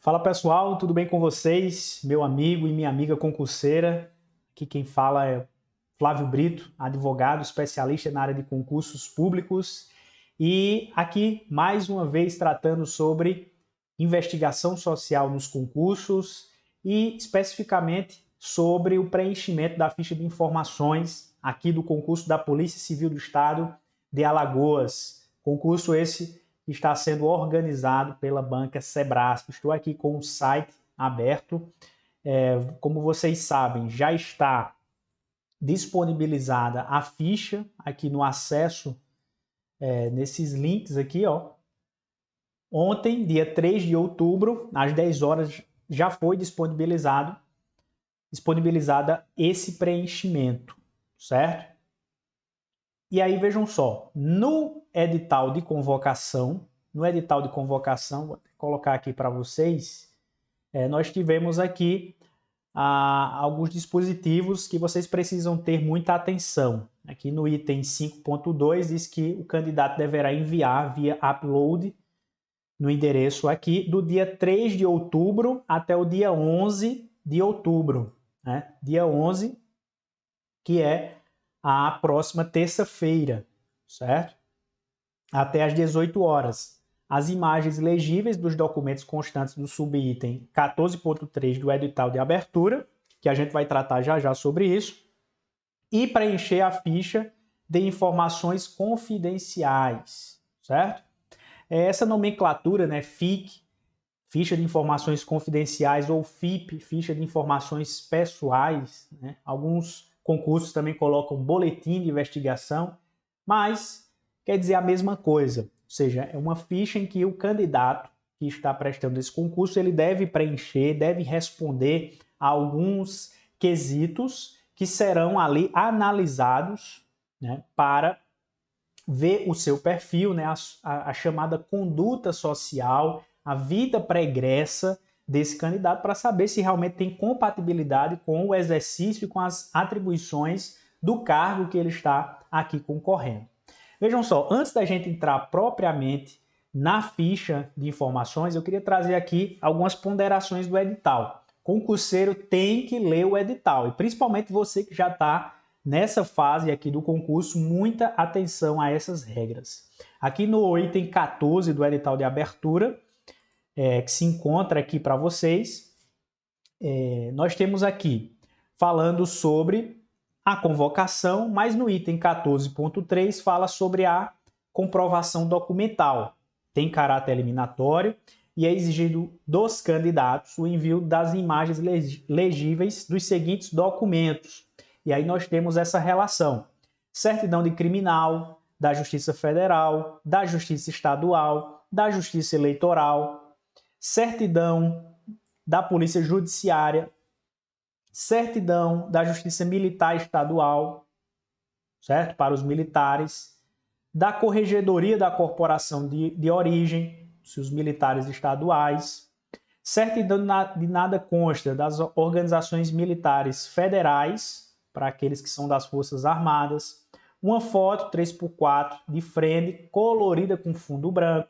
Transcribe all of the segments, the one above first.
Fala pessoal, tudo bem com vocês? Meu amigo e minha amiga concurseira. Aqui quem fala é Flávio Brito, advogado especialista na área de concursos públicos. E aqui mais uma vez tratando sobre investigação social nos concursos e especificamente sobre o preenchimento da ficha de informações aqui do concurso da Polícia Civil do Estado de Alagoas. Concurso esse está sendo organizado pela banca Sebrasp. Estou aqui com o site aberto. Como vocês sabem, já está disponibilizada a ficha aqui no acesso, nesses links aqui, ó. Ontem, dia 3 de outubro, às 10 horas, já foi disponibilizada esse preenchimento, certo? E aí vejam só, no edital de convocação, vou colocar aqui para vocês, nós tivemos aqui alguns dispositivos que vocês precisam ter muita atenção. Aqui no item 5.2 diz que o candidato deverá enviar via upload no endereço aqui do dia 3 de outubro até o dia 11 de outubro, né? Dia 11, que é a próxima terça-feira, certo? Até às 18 horas. As imagens legíveis dos documentos constantes do subitem 14.3 do edital de abertura, que a gente vai tratar já já sobre isso, e preencher a ficha de informações confidenciais, certo? Essa nomenclatura, né, FIC, ficha de informações confidenciais, ou FIP, ficha de informações pessoais, né? Alguns concursos também colocam boletim de investigação, mas quer dizer a mesma coisa, ou seja, é uma ficha em que o candidato que está prestando esse concurso, ele deve preencher, deve responder a alguns quesitos que serão ali analisados, né, para ver o seu perfil, né, a chamada conduta social, a vida pregressa desse candidato, para saber se realmente tem compatibilidade com o exercício e com as atribuições do cargo que ele está aqui concorrendo. Vejam só, antes da gente entrar propriamente na ficha de informações, eu queria trazer aqui algumas ponderações do edital. Concurseiro tem que ler o edital, e principalmente você que já está nessa fase aqui do concurso, muita atenção a essas regras. Aqui no item 14 do edital de abertura, que se encontra aqui para vocês, nós temos aqui falando sobre a convocação, mas no item 14.3 fala sobre a comprovação documental. Tem caráter eliminatório e é exigido dos candidatos o envio das imagens legíveis dos seguintes documentos. E aí nós temos essa relação: certidão de criminal, da Justiça Federal, da Justiça Estadual, da Justiça Eleitoral, certidão da Polícia Judiciária, certidão da Justiça Militar Estadual, certo? Para os militares, da Corregedoria da Corporação de Origem, se os militares estaduais, certidão de nada consta das organizações militares federais, para aqueles que são das Forças Armadas, uma foto 3x4 de frente, colorida com fundo branco,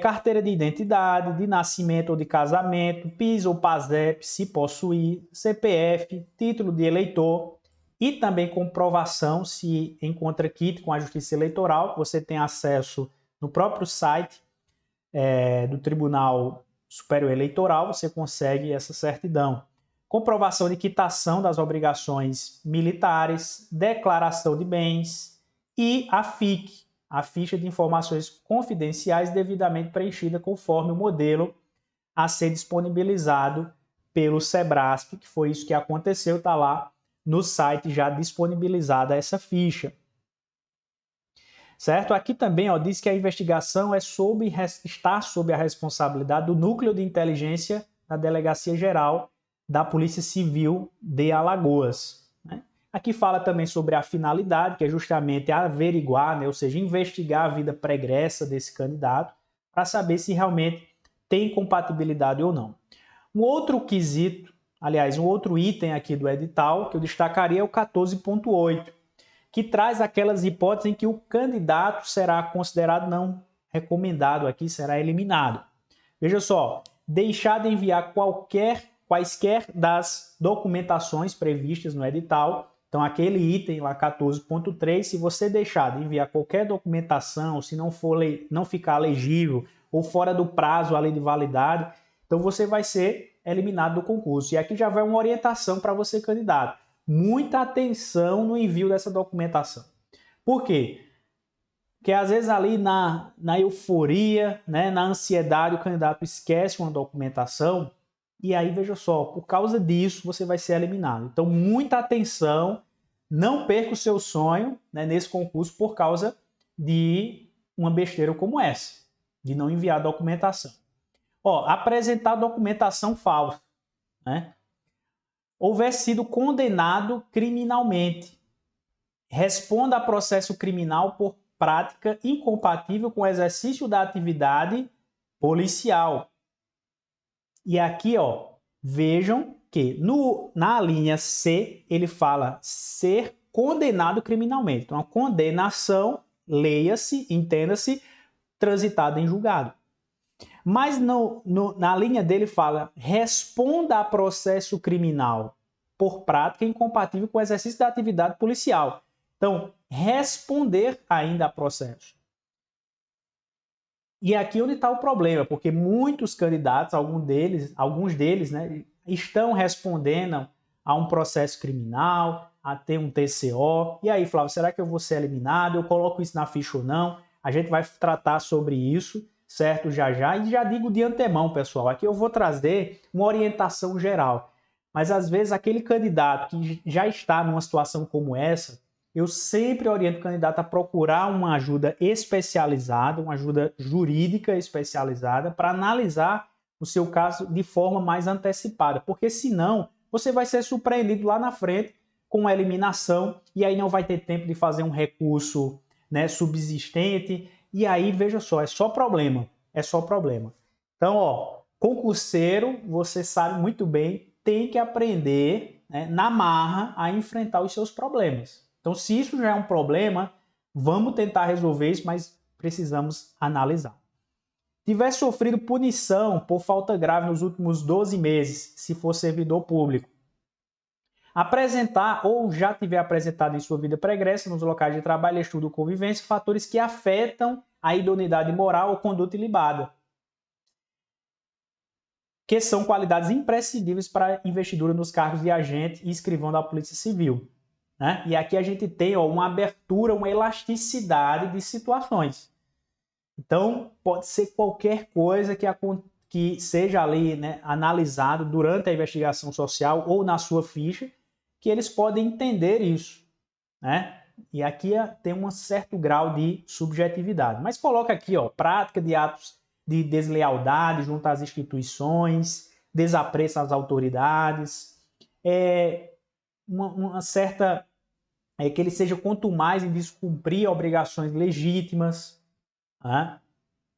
carteira de identidade, de nascimento ou de casamento, PIS ou PASEP, se possuir, CPF, título de eleitor e também comprovação se encontra kit com a Justiça Eleitoral. Você tem acesso no próprio site do Tribunal Superior Eleitoral, você consegue essa certidão. Comprovação de quitação das obrigações militares, declaração de bens e a FIC, a ficha de informações confidenciais devidamente preenchida conforme o modelo a ser disponibilizado pelo Sebrasp, que foi isso que aconteceu, está lá no site já disponibilizada essa ficha. Certo? Aqui também diz que a investigação está sob a responsabilidade do Núcleo de Inteligência da Delegacia Geral da Polícia Civil de Alagoas. Né? Aqui fala também sobre a finalidade, que é justamente averiguar, né, ou seja, investigar a vida pregressa desse candidato para saber se realmente tem compatibilidade ou não. Um outro quesito, aliás, um outro item aqui do edital que eu destacaria é o 14.8, que traz aquelas hipóteses em que o candidato será considerado não recomendado, aqui será eliminado. Veja só, deixar de enviar quaisquer das documentações previstas no edital. Então, aquele item lá 14.3, se você deixar de enviar qualquer documentação, se não ficar legível ou fora do prazo ali de validade, então você vai ser eliminado do concurso. E aqui já vai uma orientação para você, candidato. Muita atenção no envio dessa documentação. Por quê? Porque às vezes ali na euforia, né, na ansiedade, o candidato esquece uma documentação e aí, veja só, por causa disso você vai ser eliminado. Então, muita atenção, não perca o seu sonho, né, nesse concurso por causa de uma besteira como essa, de não enviar documentação. Ó, apresentar documentação falsa, né? Houver sido condenado criminalmente. Responda a processo criminal por prática incompatível com o exercício da atividade policial. E aqui, ó, vejam que na linha C ele fala ser condenado criminalmente. Então, a condenação, leia-se, entenda-se, transitada em julgado. Mas na linha dele fala responda a processo criminal por prática incompatível com o exercício da atividade policial. Então, responder ainda a processo. E aqui onde está o problema, porque muitos candidatos, alguns deles, né, estão respondendo a um processo criminal, a ter um TCO. E aí, Flávio, será que eu vou ser eliminado? Eu coloco isso na ficha ou não? A gente vai tratar sobre isso, certo? Já. E já digo de antemão, pessoal, aqui eu vou trazer uma orientação geral. Mas às vezes aquele candidato que já está numa situação como essa, eu sempre oriento o candidato a procurar uma ajuda especializada, uma ajuda jurídica especializada para analisar o seu caso de forma mais antecipada, porque senão você vai ser surpreendido lá na frente com a eliminação e aí não vai ter tempo de fazer um recurso, né, subsistente e aí, veja só, é só problema. Então, ó, concurseiro, você sabe muito bem, tem que aprender, né, na marra a enfrentar os seus problemas. Então, se isso já é um problema, vamos tentar resolver isso, mas precisamos analisar. Tiver sofrido punição por falta grave nos últimos 12 meses, se for servidor público. Apresentar ou já tiver apresentado em sua vida pregressa nos locais de trabalho, estudo ou convivência, fatores que afetam a idoneidade moral ou conduta ilibada, que são qualidades imprescindíveis para a investidura nos cargos de agente e escrivão da Polícia Civil. Né? E aqui a gente tem, ó, uma abertura, uma elasticidade de situações. Então, pode ser qualquer coisa que seja ali, né, analisado durante a investigação social ou na sua ficha, que eles podem entender isso. Né? E aqui tem um certo grau de subjetividade. Mas coloca aqui, ó, prática de atos de deslealdade junto às instituições, desapreço às autoridades, uma certa... que ele seja contumaz em descumprir obrigações legítimas, né?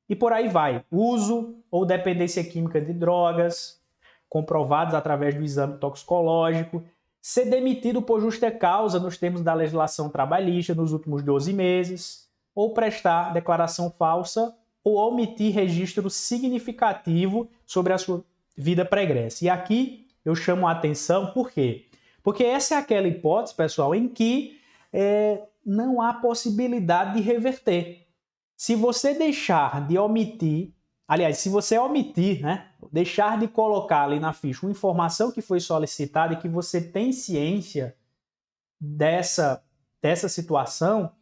E por aí vai. Uso ou dependência química de drogas, comprovados através do exame toxicológico, ser demitido por justa causa nos termos da legislação trabalhista nos últimos 12 meses, ou prestar declaração falsa ou omitir registro significativo sobre a sua vida pregressa. E aqui eu chamo a atenção, por quê? Porque essa é aquela hipótese, pessoal, em que não há possibilidade de reverter. Se você deixar de omitir, aliás, se você omitir, né, deixar de colocar ali na ficha uma informação que foi solicitada e que você tem ciência dessa situação,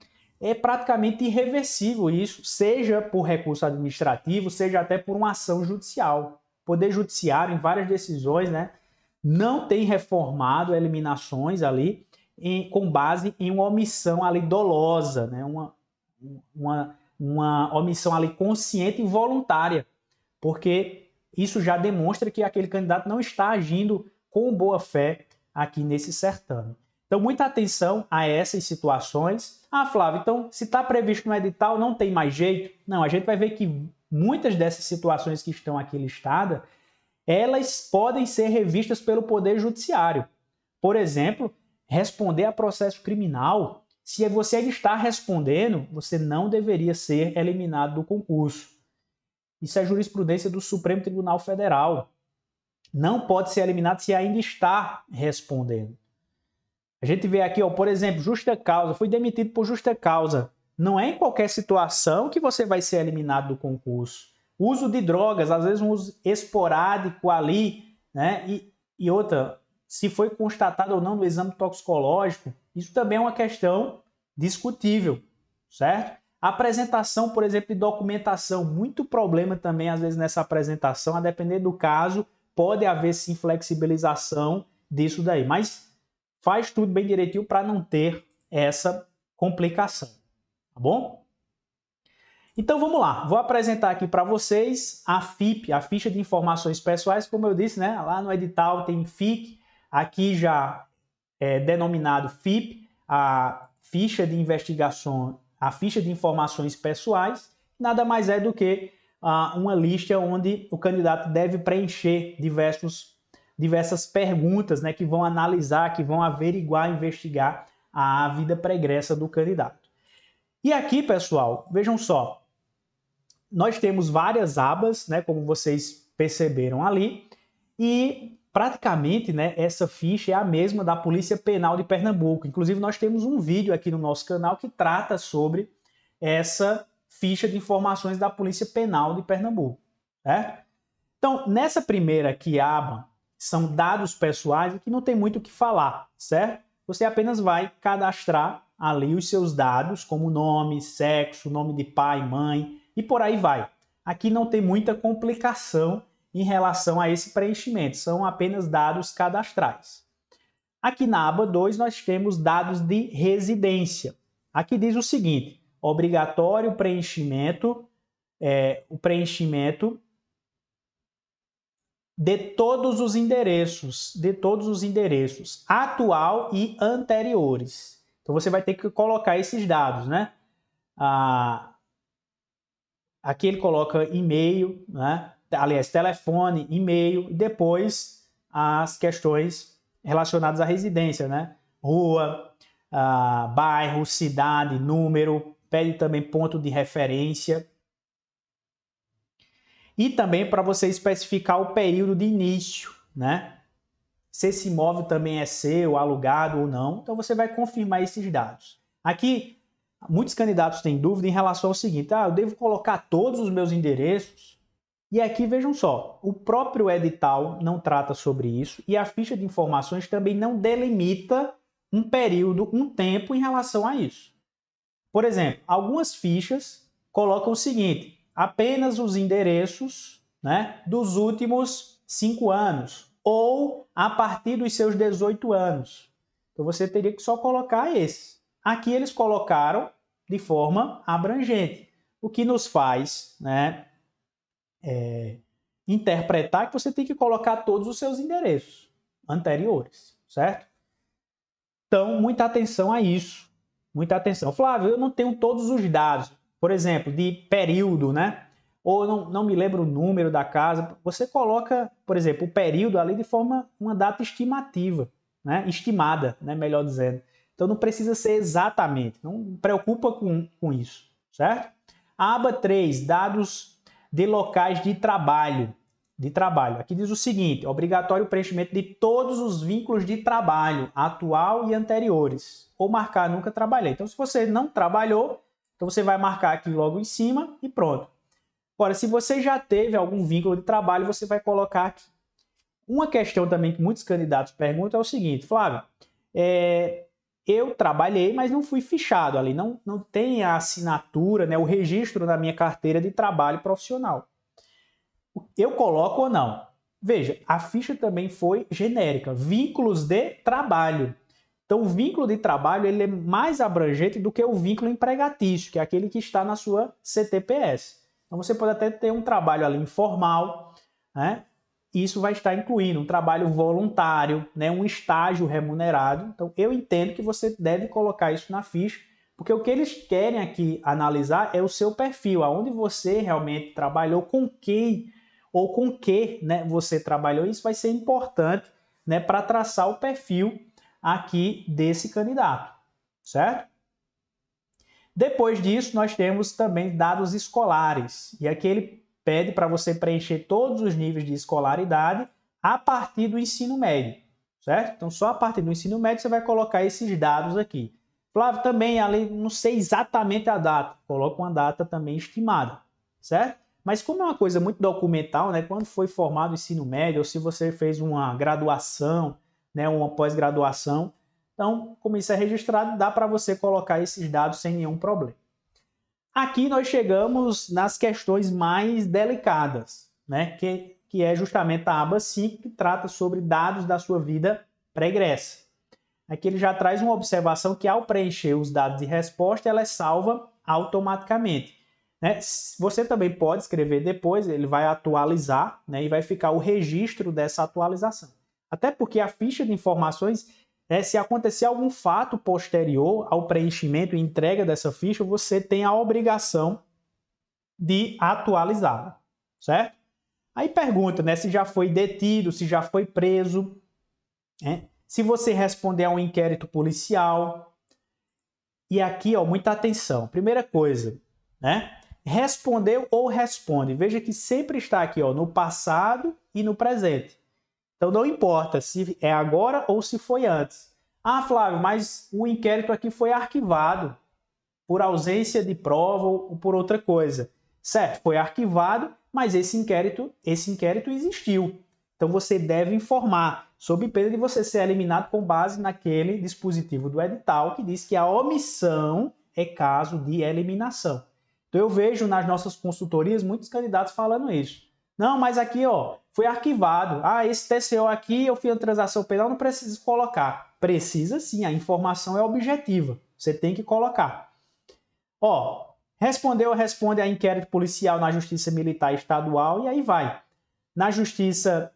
é praticamente irreversível isso, seja por recurso administrativo, seja até por uma ação judicial. O Poder Judiciário, em várias decisões, né, não tem reformado eliminações ali com base em uma omissão ali dolosa, né, uma omissão ali consciente e voluntária, porque isso já demonstra que aquele candidato não está agindo com boa fé aqui nesse certame. Então, muita atenção a essas situações. Ah, Flávio, então se está previsto no edital, não tem mais jeito? Não, a gente vai ver que muitas dessas situações que estão aqui listadas, elas podem ser revistas pelo Poder Judiciário. Por exemplo, responder a processo criminal, se você está respondendo, você não deveria ser eliminado do concurso. Isso é jurisprudência do Supremo Tribunal Federal. Não pode ser eliminado se ainda está respondendo. A gente vê aqui, ó, por exemplo, justa causa, fui demitido por justa causa. Não é em qualquer situação que você vai ser eliminado do concurso. Uso de drogas, às vezes um uso esporádico ali, né? E outra, se foi constatado ou não no exame toxicológico, isso também é uma questão discutível, certo? A apresentação, por exemplo, de documentação, muito problema também, às vezes, nessa apresentação, a depender do caso, pode haver sim flexibilização disso daí, mas faz tudo bem direitinho para não ter essa complicação, tá bom? Então vamos lá, vou apresentar aqui para vocês a FIP, a ficha de informações pessoais, como eu disse, né? Lá no edital tem FIC, aqui já é denominado FIP, a ficha de investigação, a ficha de informações pessoais, nada mais é do que uma lista onde o candidato deve preencher diversas perguntas, né, que vão analisar, que vão averiguar, investigar a vida pregressa do candidato. E aqui, pessoal, vejam só, nós temos várias abas, né, como vocês perceberam ali, e praticamente, né, essa ficha é a mesma da Polícia Penal de Pernambuco. Inclusive, nós temos um vídeo aqui no nosso canal que trata sobre essa ficha de informações da Polícia Penal de Pernambuco, certo? Então, nessa primeira aqui, aba, são dados pessoais, que não tem muito o que falar, certo? Você apenas vai cadastrar ali os seus dados, como nome, sexo, nome de pai, mãe, e por aí vai. Aqui não tem muita complicação em relação a esse preenchimento, são apenas dados cadastrais. Aqui na aba 2 nós temos dados de residência. Aqui diz o seguinte, obrigatório preenchimento, o preenchimento de todos os endereços, atual e anteriores. Então você vai ter que colocar esses dados, né? Aqui ele coloca e-mail, né? Aliás, telefone, e-mail, e depois as questões relacionadas à residência, né? Rua, bairro, cidade, número, pede também ponto de referência. E também para você especificar o período de início, né? Se esse imóvel também é seu, alugado ou não. Então você vai confirmar esses dados. Aqui, muitos candidatos têm dúvida em relação ao seguinte, eu devo colocar todos os meus endereços? E aqui vejam só, o próprio edital não trata sobre isso e a ficha de informações também não delimita um período, um tempo em relação a isso. Por exemplo, algumas fichas colocam o seguinte, apenas os endereços, né, dos últimos 5 anos ou a partir dos seus 18 anos. Então você teria que só colocar esses. Aqui eles colocaram de forma abrangente, o que nos faz, né, interpretar que você tem que colocar todos os seus endereços anteriores, certo? Então, muita atenção a isso. Muita atenção. Flávio, eu não tenho todos os dados, por exemplo, de período, né? Ou não me lembro o número da casa. Você coloca, por exemplo, o período ali de forma, uma data estimativa, né? Estimada, né? Melhor dizendo. Então não precisa ser exatamente, não preocupa com isso, certo? A aba 3, dados de locais de trabalho. Aqui diz o seguinte, obrigatório preenchimento de todos os vínculos de trabalho, atual e anteriores. Ou marcar nunca trabalhei. Então, se você não trabalhou, então você vai marcar aqui logo em cima e pronto. Agora, se você já teve algum vínculo de trabalho, você vai colocar aqui. Uma questão também que muitos candidatos perguntam é o seguinte, Flávio, eu trabalhei, mas não fui fichado ali, não tem a assinatura, né, o registro na minha carteira de trabalho profissional. Eu coloco ou não? Veja, a ficha também foi genérica, vínculos de trabalho. Então, o vínculo de trabalho ele é mais abrangente do que o vínculo empregatício, que é aquele que está na sua CTPS. Então, você pode até ter um trabalho ali informal, né? Isso vai estar incluindo um trabalho voluntário, né? Um estágio remunerado. Então, eu entendo que você deve colocar isso na ficha, porque o que eles querem aqui analisar é o seu perfil, aonde você realmente trabalhou, com quem ou com que, né, você trabalhou. Isso vai ser importante, né, para traçar o perfil aqui desse candidato, certo? Depois disso, nós temos também dados escolares. E aqui ele pede para você preencher todos os níveis de escolaridade a partir do ensino médio, certo? Então, só a partir do ensino médio você vai colocar esses dados aqui. Flávio, também, além, não sei exatamente a data, coloca uma data também estimada, certo? Mas como é uma coisa muito documental, né? Quando foi formado o ensino médio, ou se você fez uma graduação, né, uma pós-graduação, então, como isso é registrado, dá para você colocar esses dados sem nenhum problema. Aqui nós chegamos nas questões mais delicadas, né? Que é justamente a aba 5, que trata sobre dados da sua vida pregressa. Aqui ele já traz uma observação que, ao preencher os dados de resposta, ela é salva automaticamente, né? Você também pode escrever depois, ele vai atualizar, né? E vai ficar o registro dessa atualização. Até porque a ficha de informações, se acontecer algum fato posterior ao preenchimento e entrega dessa ficha, você tem a obrigação de atualizá-la, certo? Aí pergunta, né, se já foi detido, se já foi preso, né? Se você responder a um inquérito policial. E aqui, ó, muita atenção. Primeira coisa, né? Respondeu ou responde. Veja que sempre está aqui, ó, no passado e no presente. Então não importa se é agora ou se foi antes. Ah, Flávio, mas o inquérito aqui foi arquivado por ausência de prova ou por outra coisa. Certo, foi arquivado, mas esse inquérito existiu. Então você deve informar, sob pena de você ser eliminado com base naquele dispositivo do edital que diz que a omissão é caso de eliminação. Então eu vejo nas nossas consultorias muitos candidatos falando isso. Não, mas aqui, ó, foi arquivado. Ah, esse TCO aqui, eu fiz a transação penal, não preciso colocar. Precisa sim, a informação é objetiva. Você tem que colocar. Ó, respondeu ou responde a inquérito policial na Justiça Militar Estadual e aí vai. Na Justiça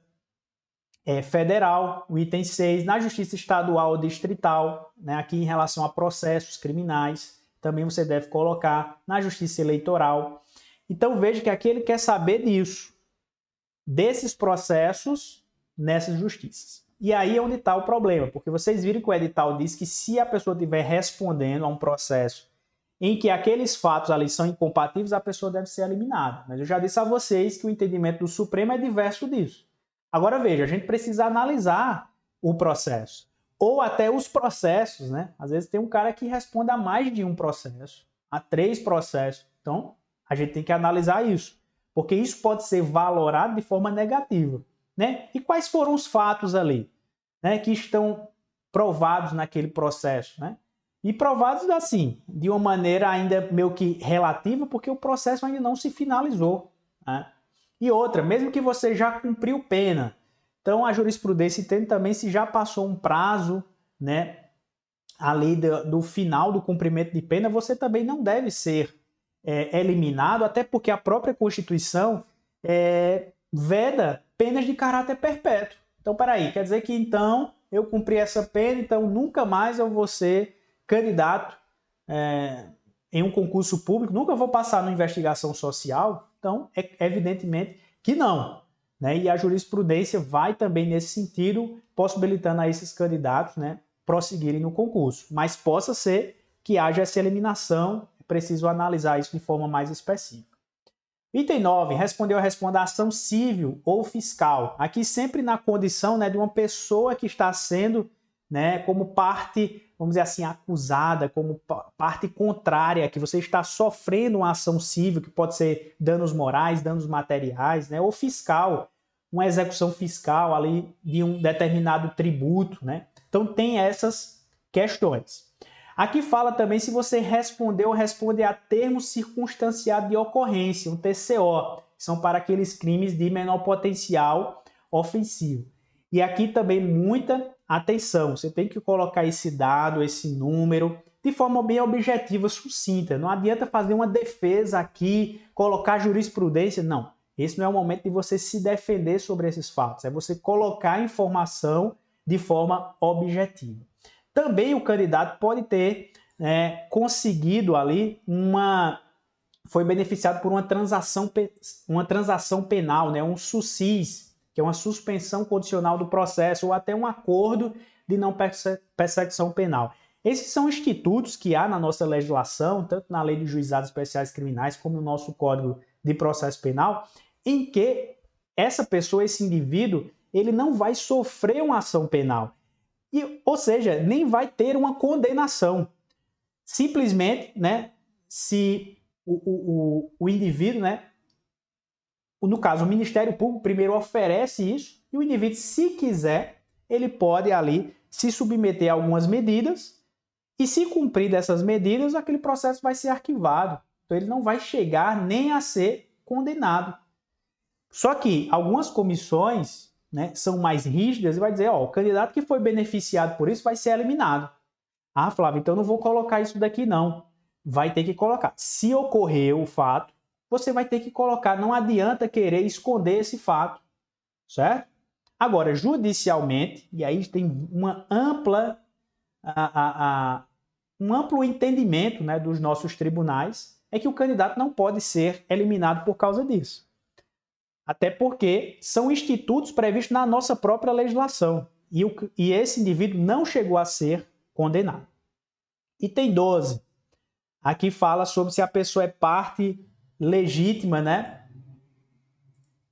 Federal, o item 6, na Justiça Estadual ou Distrital, né, aqui em relação a processos criminais, também você deve colocar na Justiça Eleitoral. Então veja que aqui ele quer saber disso, desses processos nessas justiças. E aí é onde está o problema, porque vocês viram que o edital diz que se a pessoa estiver respondendo a um processo em que aqueles fatos ali são incompatíveis, a pessoa deve ser eliminada. Mas eu já disse a vocês que o entendimento do Supremo é diverso disso. Agora veja, a gente precisa analisar o processo. Ou até os processos, né? Às vezes tem um cara que responde a mais de um processo, a 3 processos. Então, a gente tem que analisar isso. Porque isso pode ser valorado de forma negativa, né? E quais foram os fatos ali, né, que estão provados naquele processo, né? E provados assim, de uma maneira ainda meio que relativa, porque o processo ainda não se finalizou, né? E outra, mesmo que você já cumpriu pena, então a jurisprudência entende também se já passou um prazo, né, ali do final do cumprimento de pena, você também não deve ser eliminado, até porque a própria Constituição veda penas de caráter perpétuo. Então, peraí, quer dizer que então eu cumpri essa pena, então nunca mais eu vou ser candidato em um concurso público, nunca vou passar numa investigação social? Então, evidentemente que não, né? E a jurisprudência vai também nesse sentido, possibilitando a esses candidatos, né, prosseguirem no concurso. Mas possa ser que haja essa eliminação, é preciso analisar isso de forma mais específica. Item 9, respondeu ou responde a ação civil ou fiscal. Aqui sempre na condição, né, de uma pessoa que está sendo, né, como parte, vamos dizer assim, acusada, como parte contrária, que você está sofrendo uma ação civil, que pode ser danos morais, danos materiais, né, ou fiscal, uma execução fiscal ali de um determinado tributo, né? Então tem essas questões. Aqui fala também se você respondeu ou responde a termo circunstanciado de ocorrência, um TCO, que são para aqueles crimes de menor potencial ofensivo. E aqui também muita atenção, você tem que colocar esse dado, esse número, de forma bem objetiva, sucinta. Não adianta fazer uma defesa aqui, colocar jurisprudência, não. Esse não é o momento de você se defender sobre esses fatos, é você colocar a informação de forma objetiva. Também o candidato pode ter conseguido ali foi beneficiado por uma transação penal, né, um SUSIS, que é uma suspensão condicional do processo, ou até um acordo de não persecução penal. Esses são institutos que há na nossa legislação, tanto na Lei de Juizados Especiais Criminais, como no nosso Código de processo penal, em que essa pessoa, esse indivíduo, ele não vai sofrer uma ação penal. Ou seja, nem vai ter uma condenação. Simplesmente, né, se o indivíduo, né, no caso, o Ministério Público primeiro oferece isso e o indivíduo, se quiser, ele pode ali se submeter a algumas medidas e, se cumprir dessas medidas, aquele processo vai ser arquivado. Então, ele não vai chegar nem a ser condenado. Só que algumas comissões, né, são mais rígidas e vai dizer, ó, o candidato que foi beneficiado por isso vai ser eliminado. Ah, Flávio, então eu não vou colocar isso daqui não. Vai ter que colocar. Se ocorreu o fato, você vai ter que colocar. Não adianta querer esconder esse fato, certo? Agora, judicialmente, e aí tem uma ampla, um amplo entendimento, né, dos nossos tribunais, é que o candidato não pode ser eliminado por causa disso. Até porque são institutos previstos na nossa própria legislação. E esse indivíduo não chegou a ser condenado. Item 12. Aqui fala sobre se a pessoa é parte legítima, né?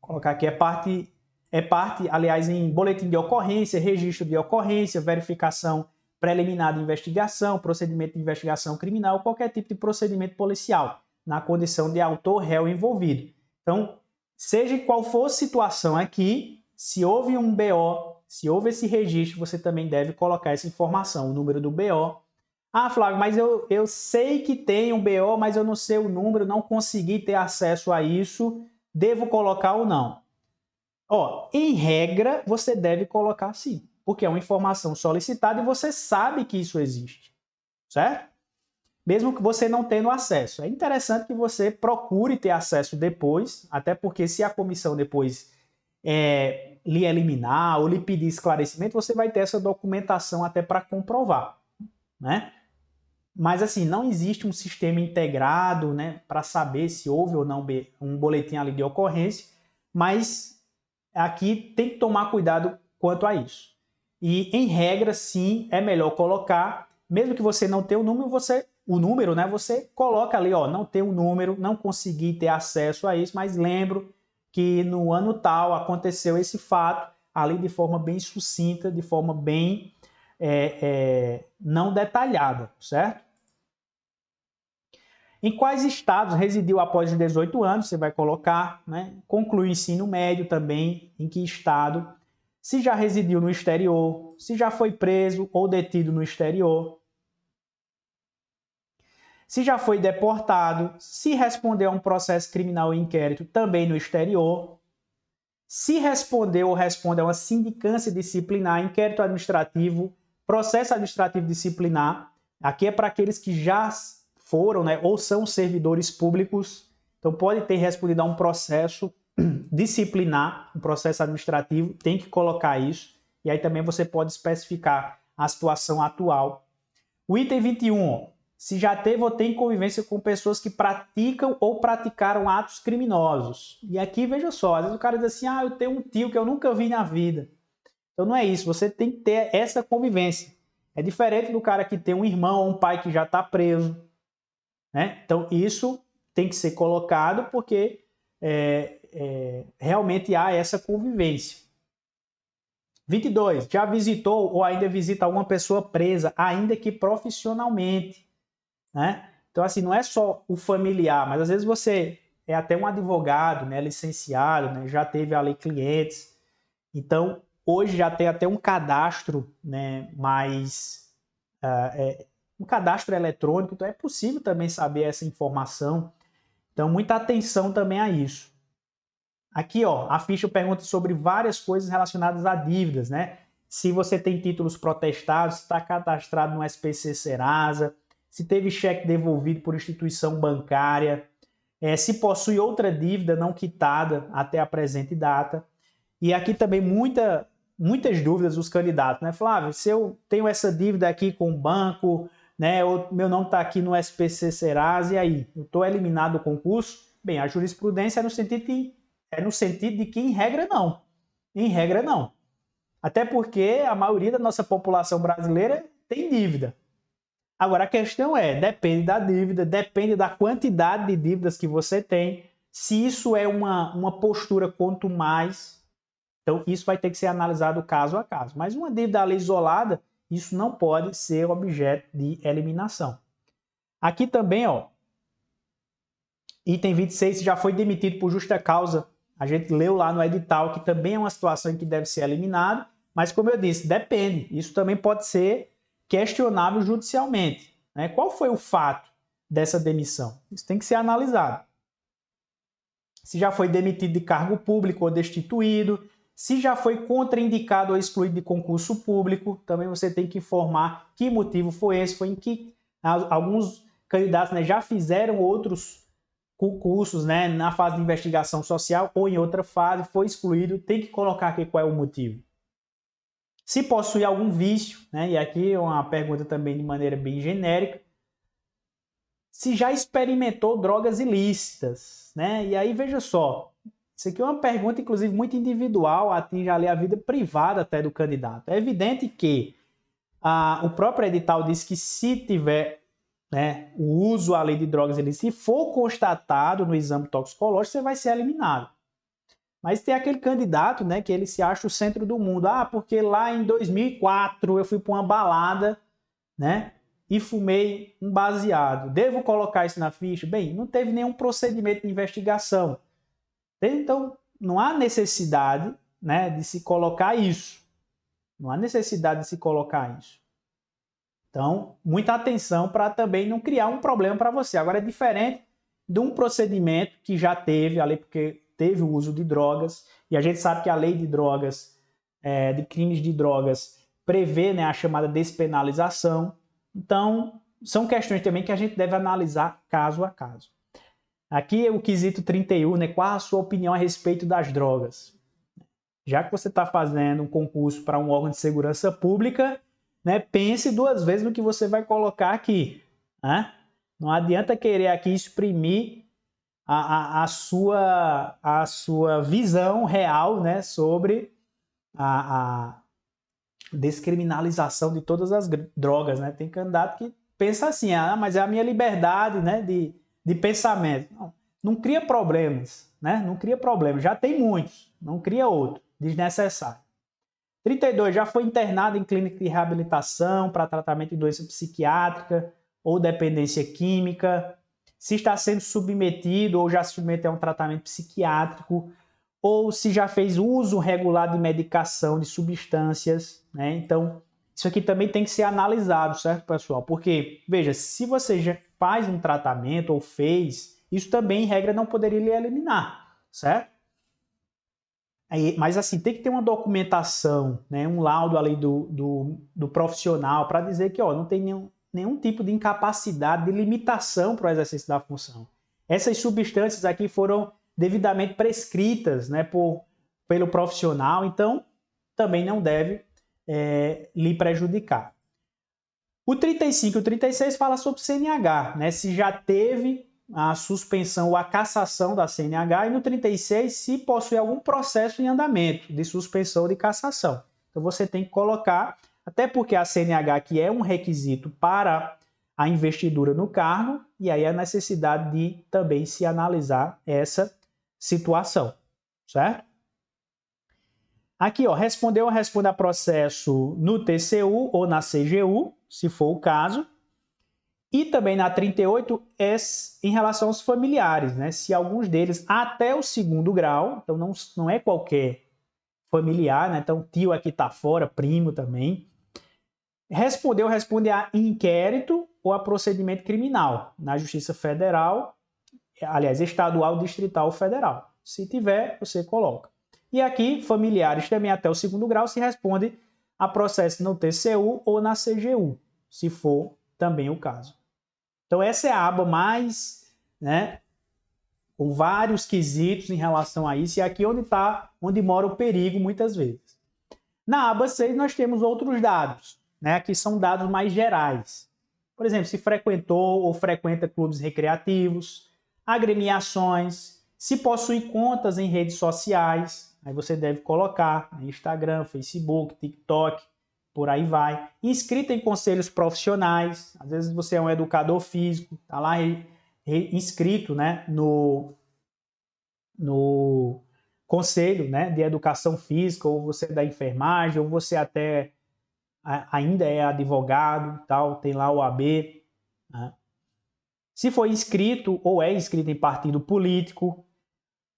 Vou colocar aqui, é parte, aliás, em boletim de ocorrência, registro de ocorrência, verificação preliminar de investigação, procedimento de investigação criminal, qualquer tipo de procedimento policial, na condição de autor réu envolvido. Então, seja qual for a situação aqui, se houve um BO, se houve esse registro, você também deve colocar essa informação, o número do BO. Ah, Flávio, mas eu sei que tem um BO, mas eu não sei o número, não consegui ter acesso a isso, devo colocar ou não? Ó, em regra, você deve colocar sim, porque é uma informação solicitada e você sabe que isso existe, certo? Mesmo que você não tenha acesso. É interessante que você procure ter acesso depois, até porque se a comissão depois lhe eliminar ou lhe pedir esclarecimento, você vai ter essa documentação até para comprovar, né? Mas assim, não existe um sistema integrado, né, para saber se houve ou não um boletim ali de ocorrência, mas aqui tem que tomar cuidado quanto a isso. E em regra, sim, é melhor colocar, mesmo que você não tenha o número, né, você coloca ali, ó, não tem o número, não consegui ter acesso a isso, mas lembro que no ano tal aconteceu esse fato ali de forma bem sucinta, de forma bem não detalhada, certo? Em quais estados residiu após os 18 anos, você vai colocar, né? Conclui o ensino médio também, em que estado, se já residiu no exterior, se já foi preso ou detido no exterior, se já foi deportado, se respondeu a um processo criminal ou inquérito também no exterior, se respondeu ou responde a uma sindicância disciplinar, inquérito administrativo, processo administrativo disciplinar, aqui é para aqueles que já foram, né, ou são servidores públicos, então pode ter respondido a um processo disciplinar, um processo administrativo, tem que colocar isso, e aí também você pode especificar a situação atual. O item 21, se já teve ou tem convivência com pessoas que praticam ou praticaram atos criminosos. E aqui, veja só, às vezes o cara diz assim, eu tenho um tio que eu nunca vi na vida. Então não é isso, você tem que ter essa convivência. É diferente do cara que tem um irmão ou um pai que já está preso, né? Então isso tem que ser colocado porque realmente há essa convivência. 22. Já visitou ou ainda visita alguma pessoa presa, ainda que profissionalmente, né? Então, assim, não é só o familiar, mas às vezes você é até um advogado, né, licenciado, né, já teve ali clientes. Então, hoje já tem até um cadastro, né, um cadastro eletrônico, então é possível também saber essa informação. Então, muita atenção também a isso. Aqui, ó, a ficha pergunta sobre várias coisas relacionadas a dívidas, né? Se você tem títulos protestados, se está cadastrado no SPC Serasa, se teve cheque devolvido por instituição bancária, se possui outra dívida não quitada até a presente data. E aqui também muitas dúvidas dos candidatos, né? Flávio, se eu tenho essa dívida aqui com o banco, né? Meu nome está aqui no SPC Serasa, e aí? Eu estou eliminado do concurso? Bem, a jurisprudência é no sentido de que, em regra, não. Em regra, não. Até porque a maioria da nossa população brasileira tem dívida. Agora, a questão depende da dívida, depende da quantidade de dívidas que você tem. Se isso é uma postura quanto mais, então isso vai ter que ser analisado caso a caso. Mas uma dívida ali isolada, isso não pode ser objeto de eliminação. Aqui também, ó, item 26 já foi demitido por justa causa. A gente leu lá no edital que também é uma situação em que deve ser eliminado, mas como eu disse, depende. Isso também pode ser questionável judicialmente, né? Qual foi o fato dessa demissão? Isso tem que ser analisado. Se já foi demitido de cargo público ou destituído, se já foi contraindicado ou excluído de concurso público, também você tem que informar que motivo foi esse, foi em que alguns candidatos, né, já fizeram outros concursos, né, na fase de investigação social ou em outra fase, foi excluído, tem que colocar aqui qual é o motivo. Se possui algum vício, né, e aqui é uma pergunta também de maneira bem genérica, se já experimentou drogas ilícitas, né? E aí veja só, isso aqui é uma pergunta inclusive muito individual, atinge ali a vida privada até do candidato. É evidente que o próprio edital diz que se tiver, né, o uso ali de drogas ilícitas, se for constatado no exame toxicológico, você vai ser eliminado. Mas tem aquele candidato, né, que ele se acha o centro do mundo. Ah, porque lá em 2004 eu fui para uma balada, né, e fumei um baseado. Devo colocar isso na ficha? Bem, não teve nenhum procedimento de investigação. Então, não há necessidade, né, de se colocar isso. Não há necessidade de se colocar isso. Então, muita atenção para também não criar um problema para você. Agora, é diferente de um procedimento que já teve ali, porque teve o uso de drogas, e a gente sabe que a lei de drogas, de crimes de drogas, prevê, né, a chamada despenalização. Então, são questões também que a gente deve analisar caso a caso. Aqui o quesito 31, né, qual a sua opinião a respeito das drogas? Já que você está fazendo um concurso para um órgão de segurança pública, né, pense duas vezes no que você vai colocar aqui. Né? Não adianta querer aqui exprimir a sua visão real, né, sobre a descriminalização de todas as drogas. Né? Tem candidato que pensa assim, mas é a minha liberdade, né, de pensamento. Não cria problemas, né? Não cria problemas. Já tem muitos, não cria outro, desnecessário. 32, já foi internado em clínica de reabilitação para tratamento de doença psiquiátrica ou dependência química. Se está sendo submetido ou já se submeteu a um tratamento psiquiátrico, ou se já fez uso regular de medicação, de substâncias, né? Então, isso aqui também tem que ser analisado, certo, pessoal? Porque, veja, se você já faz um tratamento ou fez, isso também, em regra, não poderia lhe eliminar, certo? Mas assim, tem que ter uma documentação, né, um laudo ali do profissional para dizer que não tem nenhum tipo de incapacidade, de limitação para o exercício da função. Essas substâncias aqui foram devidamente prescritas, né, pelo profissional, então também não deve lhe prejudicar. O 35 e o 36 fala sobre CNH, né, se já teve a suspensão ou a cassação da CNH, e no 36 se possui algum processo em andamento de suspensão ou de cassação. Então você tem que colocar, até porque a CNH aqui é um requisito para a investidura no cargo, e aí a necessidade de também se analisar essa situação, certo? Aqui, ó, responder ou responde a processo no TCU ou na CGU, se for o caso. E também na 38 é em relação aos familiares, né? Se alguns deles até o segundo grau, então não é qualquer familiar, né? Então tio aqui está fora, primo também. Respondeu, responde a inquérito ou a procedimento criminal na Justiça Federal, aliás, estadual, distrital ou federal. Se tiver, você coloca. E aqui, familiares também até o segundo grau, se responde a processo no TCU ou na CGU, se for também o caso. Então essa é a aba mais, né, com vários quesitos em relação a isso, e aqui onde mora o perigo muitas vezes. Na aba 6 nós temos outros dados, né, que são dados mais gerais. Por exemplo, se frequentou ou frequenta clubes recreativos, agremiações, se possui contas em redes sociais, aí você deve colocar Instagram, Facebook, TikTok, por aí vai. Inscrito em conselhos profissionais, às vezes você é um educador físico, está lá inscrito, né, no conselho, né, de educação física, ou você é da enfermagem, ou você até ainda é advogado, tal, tem lá o AB, né? Se foi inscrito ou é inscrito em partido político,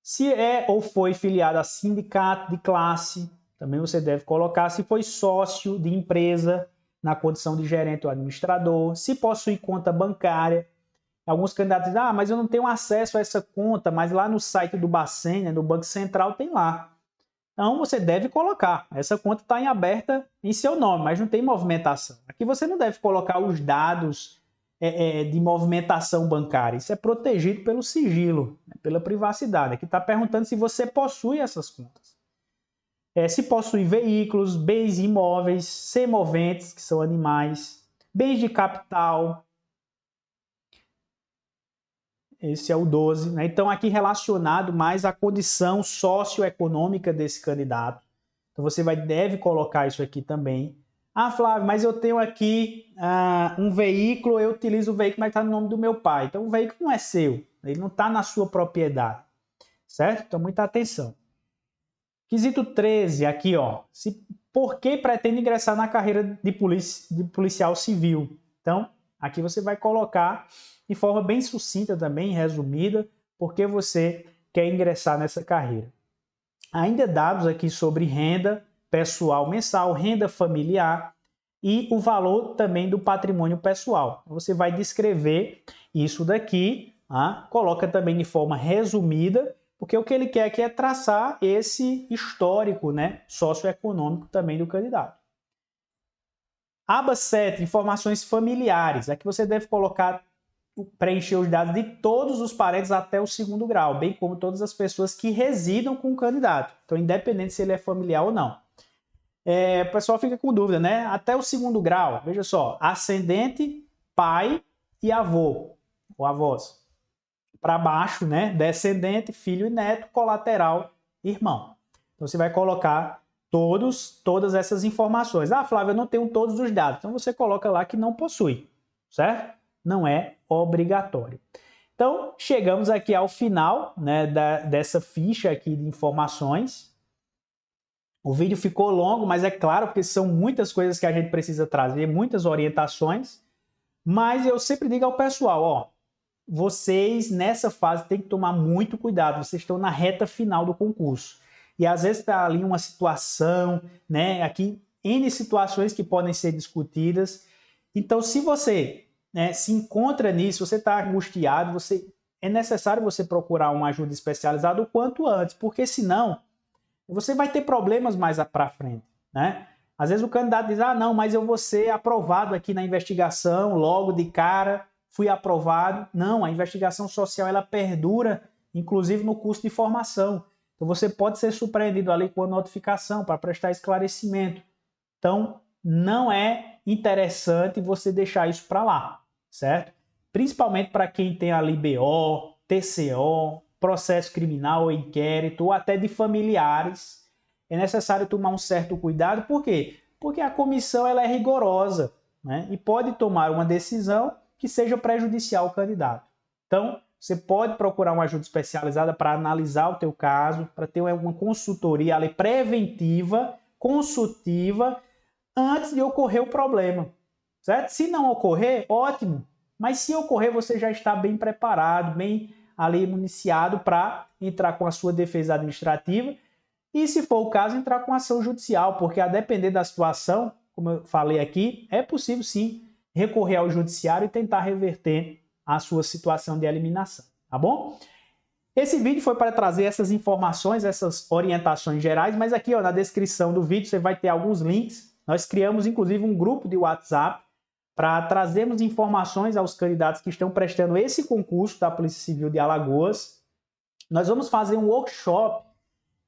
se é ou foi filiado a sindicato de classe, também você deve colocar. Se foi sócio de empresa na condição de gerente ou administrador, se possui conta bancária. Alguns candidatos dizem, mas eu não tenho acesso a essa conta, mas lá no site do Bacen, né, do Banco Central, tem lá. Então você deve colocar. Essa conta está aberta em seu nome, mas não tem movimentação. Aqui você não deve colocar os dados de movimentação bancária. Isso é protegido pelo sigilo, né, pela privacidade. Aqui está perguntando se você possui essas contas. Se possui veículos, bens imóveis, semoventes, que são animais, bens de capital. Esse é o 12, né? Então, aqui relacionado mais à condição socioeconômica desse candidato. Então, você deve colocar isso aqui também. Ah, Flávio, mas eu tenho aqui um veículo, eu utilizo o veículo, mas está no nome do meu pai. Então, o veículo não é seu, ele não está na sua propriedade, certo? Então, muita atenção. Quesito 13, aqui, ó. Por que pretende ingressar na carreira de policial civil? Então, aqui você vai colocar de forma bem sucinta também, resumida, por que você quer ingressar nessa carreira. Ainda dados aqui sobre renda pessoal mensal, renda familiar e o valor também do patrimônio pessoal. Você vai descrever isso daqui, coloca também de forma resumida, porque o que ele quer aqui é traçar esse histórico, né, socioeconômico também do candidato. Aba 7, informações familiares. Aqui você deve preencher os dados de todos os parentes até o 2º grau, bem como todas as pessoas que residam com o candidato. Então, independente se ele é familiar ou não. O pessoal fica com dúvida, né? Até o 2º grau, veja só, ascendente, pai e avô, ou avós. Para baixo, né? Descendente, filho e neto, colateral, irmão. Então, você vai colocar todas essas informações. Ah, Flávio, eu não tenho todos os dados. Então, você coloca lá que não possui, certo? Não é obrigatório. Então, chegamos aqui ao final, né, dessa ficha aqui de informações. O vídeo ficou longo, mas é claro, porque são muitas coisas que a gente precisa trazer, muitas orientações. Mas eu sempre digo ao pessoal, ó, vocês nessa fase têm que tomar muito cuidado, vocês estão na reta final do concurso. E às vezes está ali uma situação, né, aqui N situações que podem ser discutidas. Então, se você se encontra nisso, você está angustiado, é necessário você procurar uma ajuda especializada o quanto antes, porque senão você vai ter problemas mais para frente, né? Às vezes o candidato diz, não, mas eu vou ser aprovado aqui na investigação, logo de cara, fui aprovado. Não, a investigação social, ela perdura, inclusive no curso de formação. Então, você pode ser surpreendido ali com a notificação para prestar esclarecimento. Então, não é interessante você deixar isso para lá, certo? Principalmente para quem tem ali BO, TCO, processo criminal ou inquérito, ou até de familiares, é necessário tomar um certo cuidado. Por quê? Porque a comissão ela é rigorosa, né? E pode tomar uma decisão que seja prejudicial ao candidato. Então, você pode procurar uma ajuda especializada para analisar o teu caso, para ter uma consultoria ali preventiva, consultiva, antes de ocorrer o problema, certo? Se não ocorrer, ótimo. Mas se ocorrer, você já está bem preparado, bem ali municiado para entrar com a sua defesa administrativa e, se for o caso, entrar com ação judicial, porque a depender da situação, como eu falei aqui, é possível sim recorrer ao judiciário e tentar reverter a sua situação de eliminação, tá bom? Esse vídeo foi para trazer essas informações, essas orientações gerais, mas aqui na descrição do vídeo você vai ter alguns links. Nós criamos inclusive um grupo de WhatsApp para trazermos informações aos candidatos que estão prestando esse concurso da Polícia Civil de Alagoas. Nós vamos fazer um workshop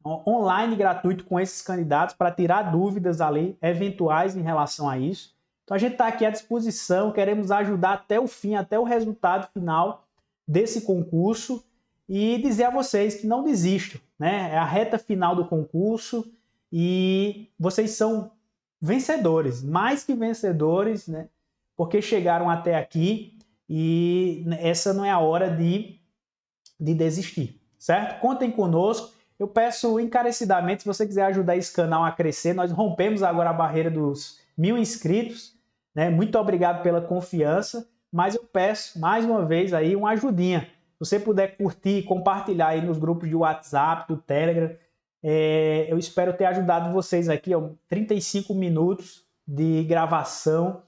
online gratuito com esses candidatos para tirar dúvidas ali eventuais em relação a isso. Então a gente está aqui à disposição, queremos ajudar até o fim, até o resultado final desse concurso e dizer a vocês que não desistam, né? É a reta final do concurso e vocês são vencedores, mais que vencedores, né? Porque chegaram até aqui e essa não é a hora de desistir, certo? Contem conosco. Eu peço encarecidamente, se você quiser ajudar esse canal a crescer, nós rompemos agora a barreira dos 1000 inscritos, né? Muito obrigado pela confiança, mas eu peço mais uma vez aí uma ajudinha. Se você puder curtir, compartilhar aí nos grupos de WhatsApp, do Telegram, eu espero ter ajudado vocês aqui, ó, 35 minutos de gravação,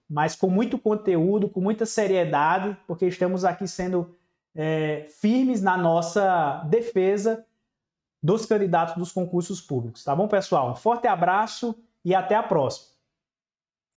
mas com muito conteúdo, com muita seriedade, porque estamos aqui sendo firmes na nossa defesa dos candidatos dos concursos públicos. Tá bom, pessoal? Um forte abraço e até a próxima.